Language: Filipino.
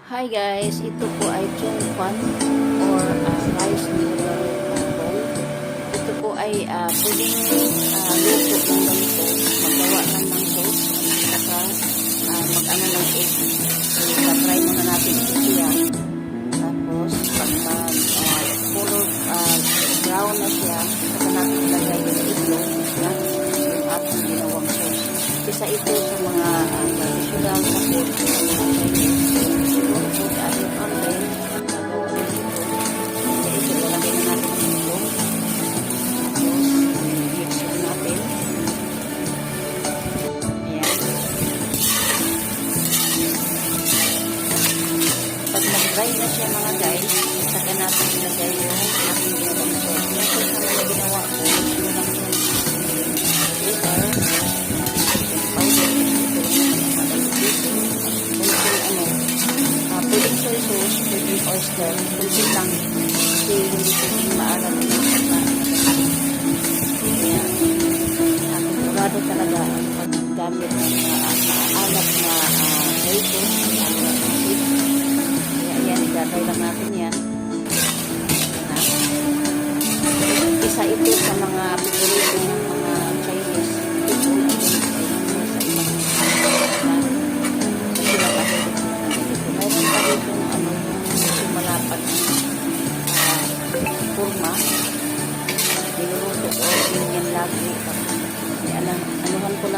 Hi guys, ito po ay chungkwan or rice noodle bowl. Ito po ay pwedeng luto ng ganito, magawa lang ng sauce, at saka mag-ano ng egg. So, try muna natin ito siya. Tapos, pag color brown na siya, saka natin ilagay yung itlog na yung ating ginawang sauce. Isa ito sa mga traditional na food ng mga Chinese. Siguro po dahil online, nagawa na ito. Kaya ito, lalagay na natin ang itlog. Tapos, mix natin. Ayan. Pag mag-dry na siya mga guys, saka natin ilagay yung ating ginawang sauce. Yung sauce na mga ginawa ko, yun lang yung butter, pwedeng soy sauce, pwedeng oyster, kunti lang kasi hindi pwedeng maaral ng pagkain. Kaya, sigurado talaga ang paggamit ng maalat na soy sauce, maalat na sweet. Kaya yan, itatay lang natin yan. Isa ito sa mga paborito